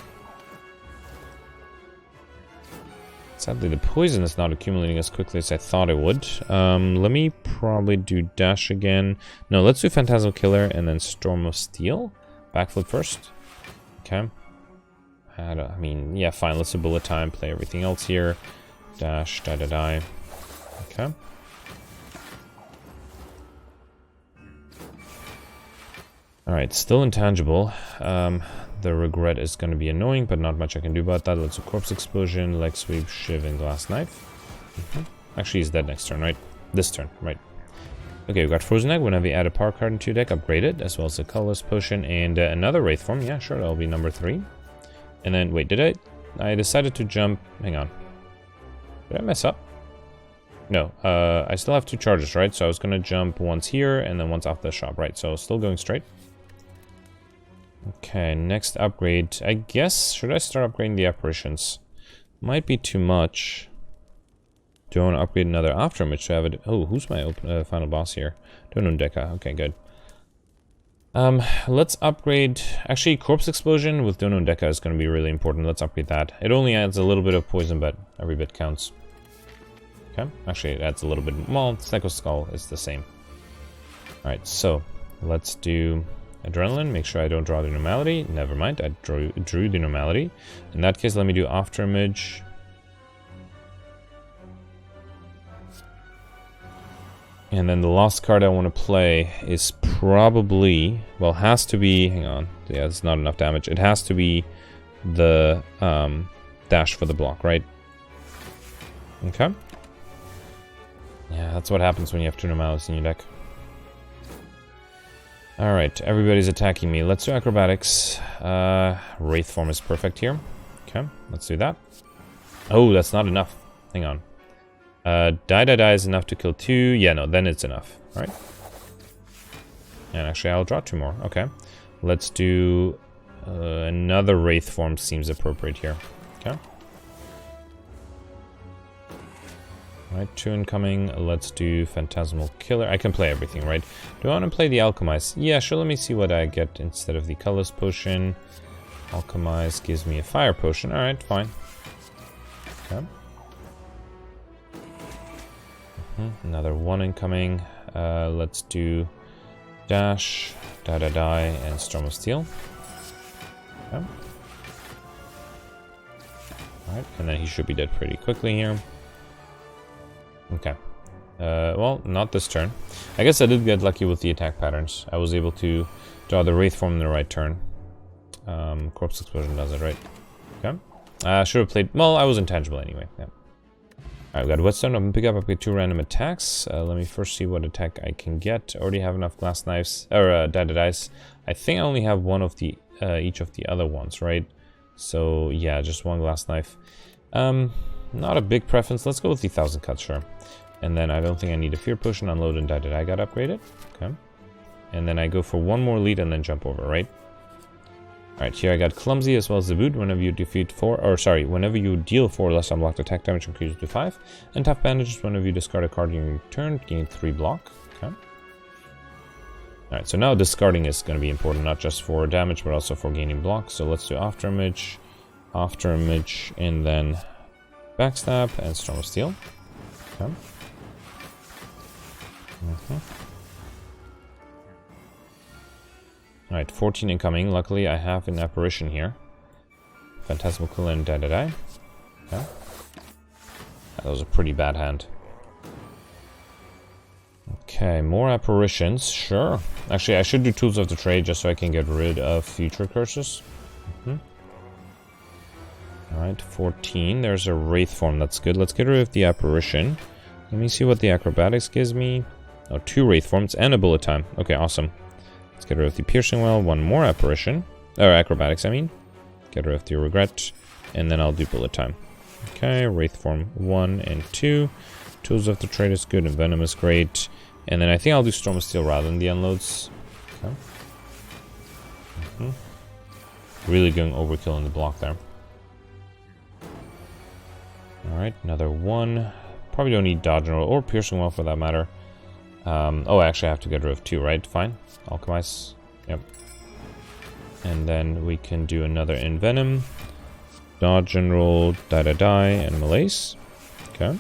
Sadly, the poison is not accumulating as quickly as I thought it would. Let me probably do dash again. No, let's do Phantasmal Killer and then Storm of Steel. Backflip first. Okay. I mean, yeah, fine. Let's do Bullet Time, play everything else here. Dash, Die, Die, Die. Okay. Alright, still intangible. The regret is going to be annoying, but not much I can do about that. Let's do Corpse Explosion, Leg Sweep, Shiv, and Glass Knife. Actually, he's dead next turn, right? This turn, right. Okay, we've got Frozen Egg. Whenever you add a power card into your deck, upgrade it, as well as a Colorless Potion and another Wraith Form. Yeah, sure, that'll be number 3. And then, wait, I decided to jump... Hang on. Did I mess up? No, I still have 2 charges, right? So I was going to jump once here and then once off the shop, right? So still going straight. Okay, next upgrade. I guess, should I start upgrading the apparitions? Might be too much. Do I want to upgrade another afterimage to have it? Oh, who's my final boss here? Donon Deka. Okay, good. Let's upgrade... Actually, Corpse Explosion with Donon Deka is going to be really important. Let's upgrade that. It only adds a little bit of poison, but every bit counts. Okay, actually it adds a little bit... Well, Psycho Skull is the same. Alright, so let's do Adrenaline. Make sure I don't draw the normality. Never mind, I drew the normality. In that case, let me do After Image. And then the last card I want to play is probably, well, has to be, hang on, yeah, it's not enough damage. It has to be the dash for the block, right? Okay. Yeah, that's what happens when you have 2 normalities in your deck. Alright, everybody's attacking me. Let's do acrobatics. Wraith form is perfect here. Okay, let's do that. Oh, that's not enough. Hang on. Die is enough to kill 2. Yeah, no, then it's enough. Alright. And actually, I'll draw 2 more. Okay. Let's do another Wraith form seems appropriate here. Okay. Alright, 2 incoming. Let's do Phantasmal Killer. I can play everything, right? Do I want to play the Alchemize? Yeah, sure, let me see what I get instead of the Colorless Potion. Alchemize gives me a Fire Potion. Alright, fine. Okay. Another 1 incoming. Let's do Dash, Die, and Storm of Steel. Okay. Alright, and then he should be dead pretty quickly here. Okay. Well, not this turn. I guess I did get lucky with the attack patterns. I was able to draw the Wraith form in the right turn. Corpse Explosion does it, right? Okay. I should have played... Well, I was intangible anyway. Yeah. Alright, we got Whetstone. I'm gonna pick up. I've got 2 random attacks. Let me first see what attack I can get. Already have enough glass knives. Or, dice. I think I only have one of the... each of the other ones, right? So, yeah, just 1 glass knife. Not a big preference. Let's go with the 1000 Cuts, sure. And then I don't think I need a Fear Potion. Unload and Die got upgraded. Okay. And then I go for 1 more lead and then jump over, right? Alright, here I got Clumsy as well as the Boot. Whenever you defeat 4, or sorry, whenever you deal 4 less unblocked attack damage, increases to 5. And Tough Bandages, whenever you discard a card during your turn, gain 3 block. Okay. Alright, so now discarding is going to be important, not just for damage, but also for gaining block. So let's do After Image, and then Backstab and Storm of Steel. Okay. Alright, 14 incoming. Luckily, I have an Apparition here. Phantasmal Killer and Die. Okay. That was a pretty bad hand. Okay, more Apparitions. Sure. Actually, I should do Tools of the Trade just so I can get rid of future curses. Alright, 14. There's a Wraith form. That's good. Let's get rid of the Apparition. Let me see what the Acrobatics gives me. Oh, 2 Wraith forms and a Bullet Time. Okay, awesome. Let's get rid of the Piercing Well. 1 more Apparition. Or Acrobatics, I mean. Get rid of the Regret. And then I'll do Bullet Time. Okay, Wraith form 1 and 2. Tools of the Trade is good and Venom is great. And then I think I'll do Storm of Steel rather than the Unloads. Okay. Really going overkill in the block there. Alright, another 1. Probably don't need Dodge and Roll or Piercing Well for that matter. Oh, actually I have to get rid of 2, right? Fine. Alchemize. Yep. And then we can do another Envenom. Dodge and Roll, Die, and Malaise. Okay.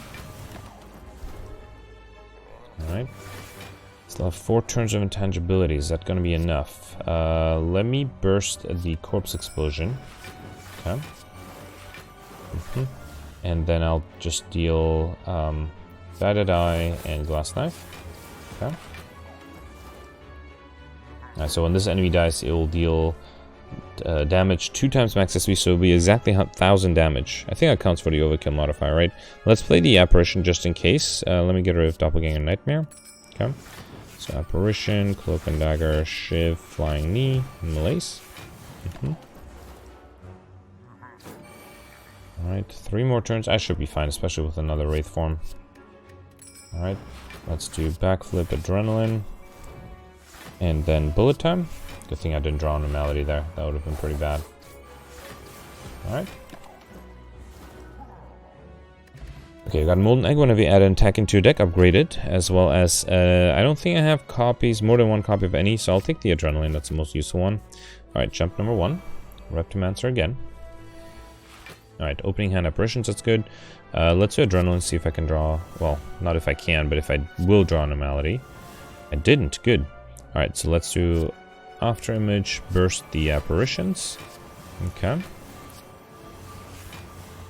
Alright. Still have 4 turns of intangibility. Is that going to be enough? Let me burst the Corpse Explosion. Okay. And then I'll just deal Die, and Glass Knife. Okay. So when this enemy dies, it will deal damage 2 times max SP, so it'll be exactly 1000 damage. I think that counts for the overkill modifier, right? Let's play the Apparition just in case. Let me get rid of Doppelganger Nightmare. Okay. So Apparition, Cloak and Dagger, Shiv, Flying Knee, and Malaise. Alright, 3 more turns. I should be fine, especially with another Wraith form. Alright, let's do Backflip, Adrenaline. And then Bullet Time. Good thing I didn't draw on a Malady there. That would have been pretty bad. Alright. Okay, we got Molten Egg. Whenever you add an attack into your deck, upgraded. As well as, I don't think I have copies, more than 1 copy of any, so I'll take the Adrenaline. That's the most useful one. Alright, jump number 1. Reptimancer again. Alright, opening hand Apparitions, that's good. Let's do Adrenaline, see if I can draw... Well, not if I can, but if I will draw an Malady. I didn't, good. Alright, so let's do After Image, burst the Apparitions. Okay.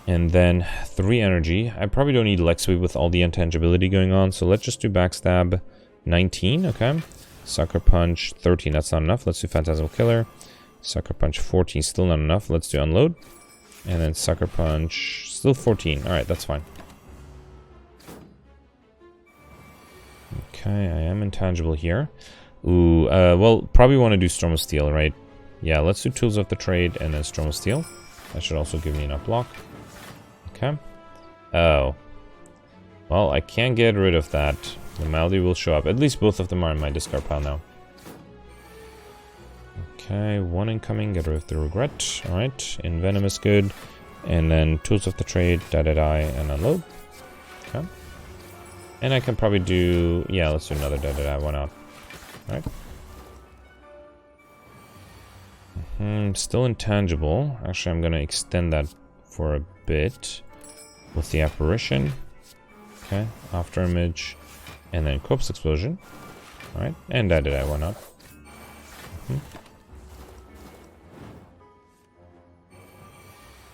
And then 3 energy. I probably don't need Lex Sweep with all the intangibility going on, so let's just do Backstab. 19, okay. Sucker Punch, 13, that's not enough. Let's do Phantasmal Killer. Sucker Punch, 14, still not enough. Let's do Unload. And then Sucker Punch, still 14. Alright, that's fine. Okay, I am intangible here. Ooh, well, probably want to do Storm of Steel, right? Yeah, let's do Tools of the Trade and then Storm of Steel. That should also give me enough block. Okay. Oh. Well, I can't get rid of that. The Malady will show up. At least both of them are in my discard pile now. Okay, one incoming. Get rid of the Regret. Alright, Envenom is good. And then Tools of the Trade, Die, and Unload. Okay. And I can probably do... Yeah, let's do another Die, why not? Alright. Still intangible. Actually, I'm going to extend that for a bit with the Apparition. Okay, After Image. And then Corpse Explosion. Alright, and Die, why not?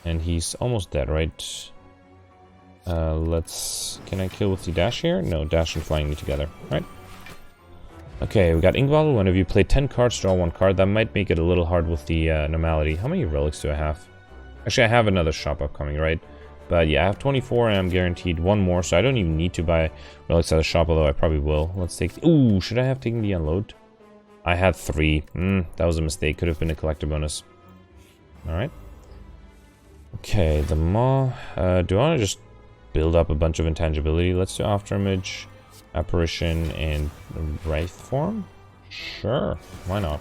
And he's almost dead, right? Can I kill with the dash here? No, dash and flying me together, right? Okay, we got Ingval. Whenever you play 10 cards, draw 1 card. That might make it a little hard with the normality. How many relics do I have? Actually, I have another shop upcoming, right? But yeah, I have 24 and I'm guaranteed 1 more, so I don't even need to buy relics at the shop, although I probably will. Let's take... Ooh, should I have taken the Unload? I had 3. That was a mistake. Could have been a collector bonus. Alright. Okay, the Maw. Do I want to just build up a bunch of intangibility? Let's do Afterimage, Apparition, and Wraith Form? Sure, why not?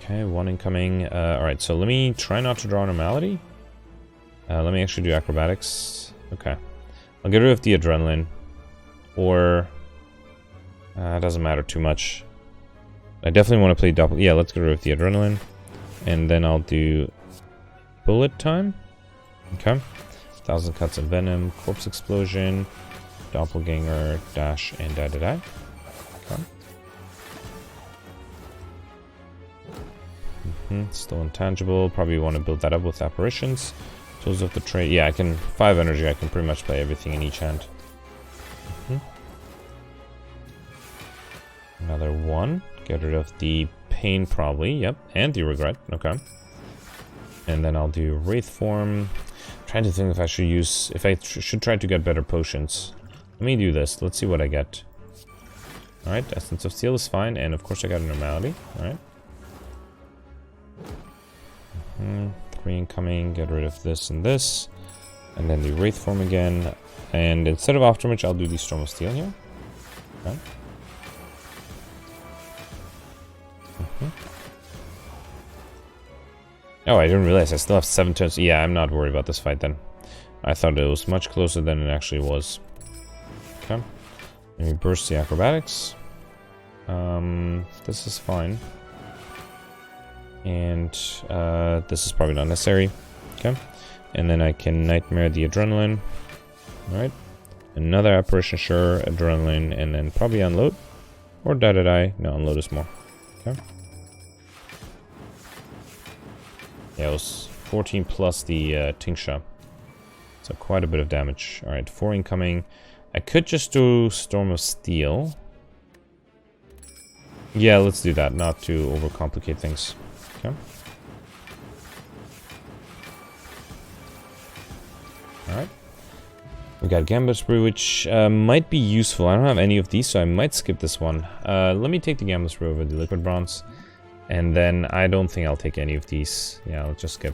Okay, 1 incoming. Alright, so let me try not to draw Normality. Let me actually do Acrobatics. Okay. I'll get rid of the Adrenaline. Or... it doesn't matter too much. I definitely want to play double... Yeah, let's get rid of the Adrenaline. And then I'll do Bullet Time. Okay. 1,000 Cuts of Venom, Corpse Explosion, Doppelganger, Dash, and Die. Okay. Still intangible. Probably want to build that up with Apparitions. Tools of the Trade. Yeah, I can... 5 energy. I can pretty much play everything in each hand. Another 1. Get rid of the Pain, probably. Yep. And the Regret. Okay. And then I'll do Wraith Form. I'm trying to think if I should use... If I should try to get better potions. Let me do this. Let's see what I get. Alright. Essence of Steel is fine. And of course I got a Normality. Alright. 3 incoming. Get rid of this and this. And then the Wraith Form again. And instead of Afterimage, I'll do the Storm of Steel here. Okay. Oh, I didn't realize I still have 7 turns. Yeah, I'm not worried about this fight then. I thought it was much closer than it actually was. Okay. Let me burst the Acrobatics. This is fine. And this is probably not necessary. Okay. And then I can Nightmare the Adrenaline. Alright. Another Apparition, sure. Adrenaline. And then probably Unload. Or Die. No, Unload is more. Okay. Yeah, it was 14 plus the Tingsha. So quite a bit of damage. Alright, 4 incoming. I could just do Storm of Steel. Yeah, let's do that, not to overcomplicate things. Okay. Alright. We got Gambler's Brew, which might be useful. I don't have any of these, so I might skip this one. Let me take the Gambler's Brew over the Liquid Bronze. And then I don't think I'll take any of these. Yeah, I'll just skip.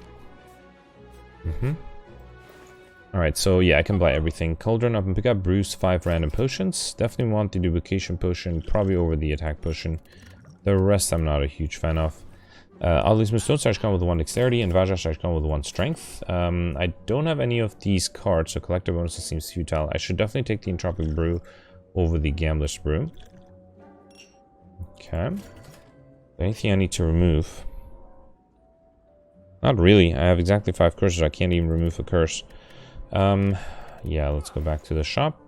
Alright, so yeah, I can buy everything. Cauldron up and pick up Brews, 5 random potions. Definitely want the Duplication Potion, probably over the Attack Potion. The rest I'm not a huge fan of. Oddly Smooth Stone starts come with 1 Dexterity, and Vajra starts come with 1 Strength. I don't have any of these cards, so Collector Bonuses seems futile. I should definitely take the Entropic Brew over the Gambler's Brew. Okay. Anything I need to remove? Not really. I have exactly 5 curses. I can't even remove a curse. Yeah, let's go back to the shop.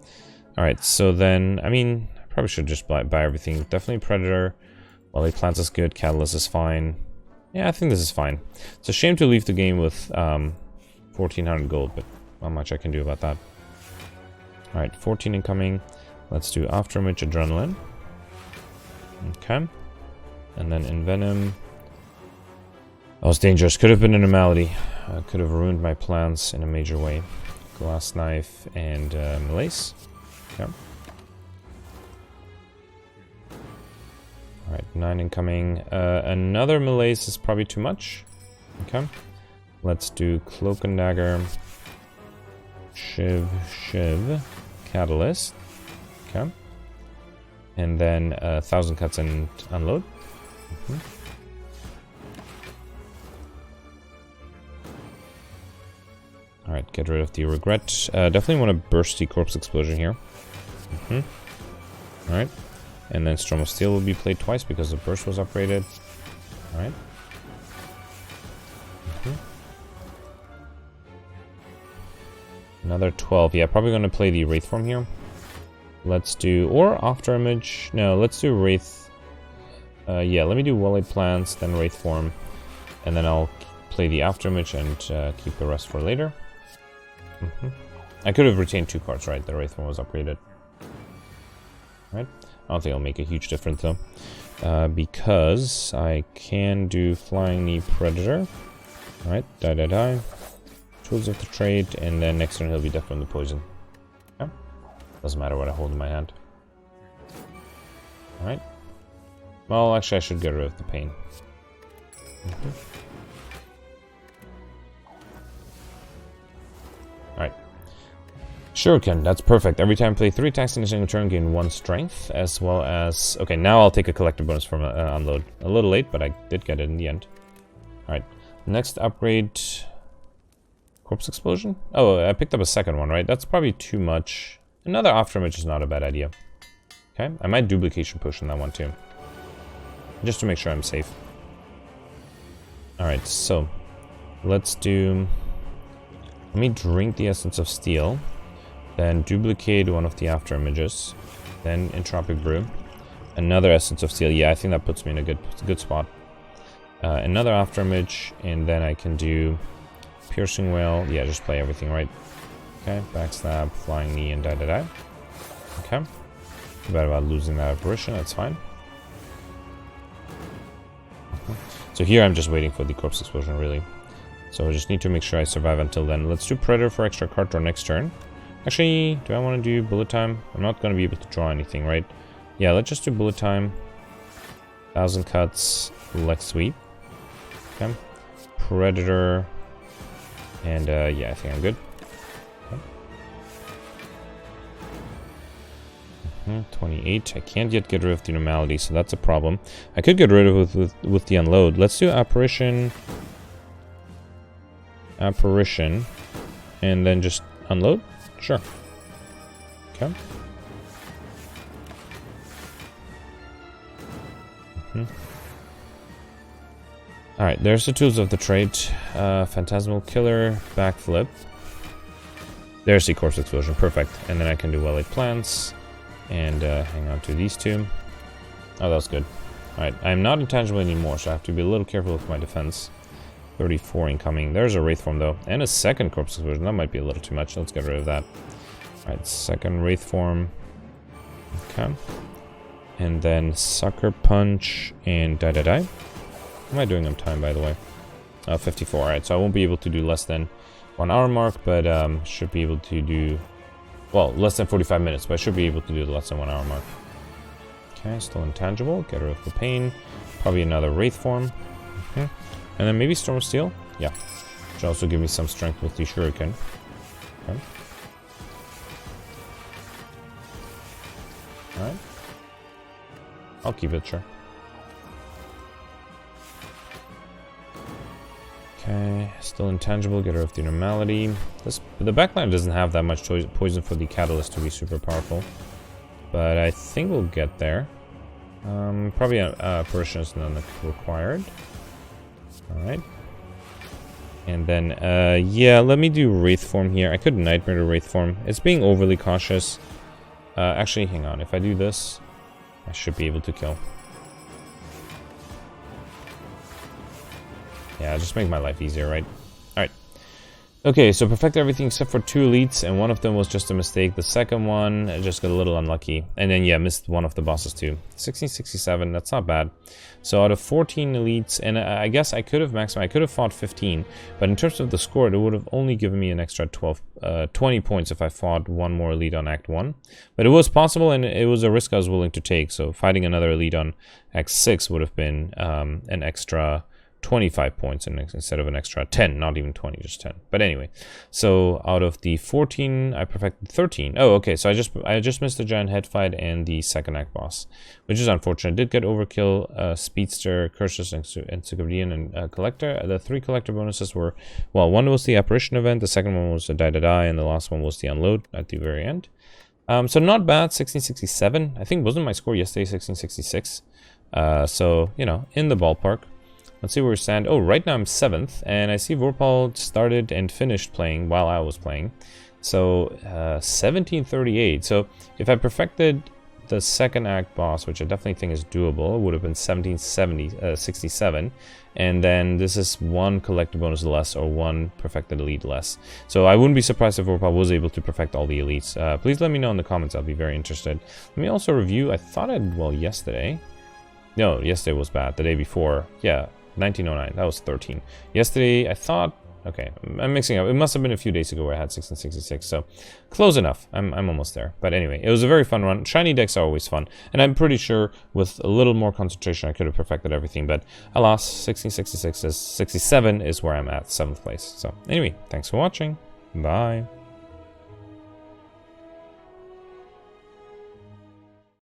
Alright, so then, I mean, I probably should just buy everything. Definitely Predator. Wally Plants is good. Catalyst is fine. Yeah, I think this is fine. It's a shame to leave the game with 1,400 gold, but not much I can do about that. Alright, 14 incoming. Let's do Afterimage Adrenaline. Okay. And then Envenom. That was dangerous. Could have been an Anomality. Could have ruined my plans in a major way. Glass Knife and Malaise. Okay. Alright, 9 incoming. Another Malaise is probably too much. Okay. Let's do Cloak and Dagger. Shiv. Catalyst. Okay. And then 1,000 cuts and unload. Alright, get rid of the regret. Definitely want to burst the Corpse Explosion here. Alright. And then Storm of Steel will be played twice because the burst was upgraded. Alright. Another 12. Yeah, probably going to play the Wraith form here. Let's do... Or Afterimage. No, let's do Wraith. Yeah, let me do Well-Laid Plans, then Wraith form. And then I'll play the Afterimage and keep the rest for later. I could have retained 2 cards, right? The Wraith form was upgraded. Right? I don't think it'll make a huge difference though. Because I can do Flying Knee Predator. Alright, die. Tools of the Trade, and then next turn he'll be deaf from the poison. Okay. Doesn't matter what I hold in my hand. Alright. Well, actually I should get rid of the pain. Alright. Shuriken, that's perfect. Every time I play 3 attacks in a single turn, gain 1 strength, as well as... Okay, now I'll take a collector bonus from unload. A little late, but I did get it in the end. Alright, next upgrade... Corpse Explosion? Oh, I picked up a second one, right? That's probably too much. Another Afterimage is not a bad idea. Okay, I might Duplication Push on that one too. Just to make sure I'm safe. Alright, so... Let's do... Let me drink the Essence of Steel. Then duplicate one of the Afterimages. Then Entropic Brew. Another Essence of Steel. Yeah, I think that puts me in a good spot. Another Afterimage, and then I can do Piercing Wail. Yeah, just play everything right. Okay, Backstab, Flying Knee, and die. Okay. Too bad about losing that Apparition, that's fine. So here I'm just waiting for the Corpse Explosion, really. So I just need to make sure I survive until then. Let's do Predator for extra card draw next turn. Actually, do I want to do Bullet Time? I'm not going to be able to draw anything, right? Yeah, let's just do Bullet Time. 1,000 cuts, Leg Sweep. Okay. Predator. And, yeah, I think I'm good. Okay. 28. I can't yet get rid of the Normality, so that's a problem. I could get rid of it with the Unload. Let's do Apparition. Apparition. And then just Unload? Sure. Okay. Alright, there's the Tools of the Trade. Phantasmal Killer, Backflip. There's the Corpse Explosion, perfect. And then I can do Well-Laid Plans. And hang on to these 2. Oh, that was good. Alright, I'm not intangible anymore, so I have to be a little careful with my defense. 34 incoming. There's a Wraith form, though. And a second Corpse Explosion. That might be a little too much. Let's get rid of that. Alright, second Wraith form. Okay. And then Sucker Punch and die. What am I doing on time, by the way? 54. Alright, so I won't be able to do less than 1 hour mark, but should be able to do... Well, less than 45 minutes, but I should be able to do the less than 1 hour mark. Okay, still intangible. Get rid of the pain. Probably another Wraith form. And then maybe Storm of Steel? Yeah. Should also give me some strength with the Shuriken. Okay. Alright. I'll keep it, sure. Okay, still intangible, get rid of the Normality. The backline doesn't have that much poison for the Catalyst to be super powerful. But I think we'll get there. Probably Apparition is none required. Alright. And then, yeah, let me do Wraith form here. I could Nightmare to Wraith form. It's being overly cautious. Actually, hang on. If I do this, I should be able to kill. Yeah, just make my life easier, right? Alright. Okay, so perfected everything except for 2 elites, and one of them was just a mistake. The second one, I just got a little unlucky. And then, yeah, missed one of the bosses too. 1667, that's not bad. So out of 14 elites, and I guess I could have maximized, I could have fought 15, but in terms of the score, it would have only given me an extra 20 points if I fought one more elite on Act 1. But it was possible, and it was a risk I was willing to take, so fighting another elite on Act 6 would have been an extra 25 points instead of an extra 10, not even 20, just 10. But anyway, so out of the 14, I perfected 13. Oh, okay, so I just missed the giant head fight and the second act boss, which is unfortunate. Did get overkill, speedster, curses, encyclopedian, and collector. The 3 collector bonuses were, well, one was the apparition event, the second one was the die, and the last one was the unload at the very end. So not bad. 1667. I think wasn't my score yesterday 1666. So you know, in the ballpark. Let's see where we stand. Oh, right now I'm 7th, and I see Vorpal started and finished playing while I was playing. So 1738. So if I perfected the second act boss, which I definitely think is doable, it would have been 67. And then this is 1 collector bonus less or 1 perfected elite less. So I wouldn't be surprised if Vorpal was able to perfect all the elites. Please let me know in the comments. I'll be very interested. Let me also review. I thought I did well yesterday. No, yesterday was bad. The day before. Yeah. 1909, that was 13. Yesterday, I thought, okay, I'm mixing up. It must have been a few days ago where I had 1666, so close enough. I'm almost there. But anyway, it was a very fun run. Shiny decks are always fun, and I'm pretty sure with a little more concentration, I could have perfected everything, but alas, 67 is where I'm at, 7th place. So anyway, thanks for watching. Bye.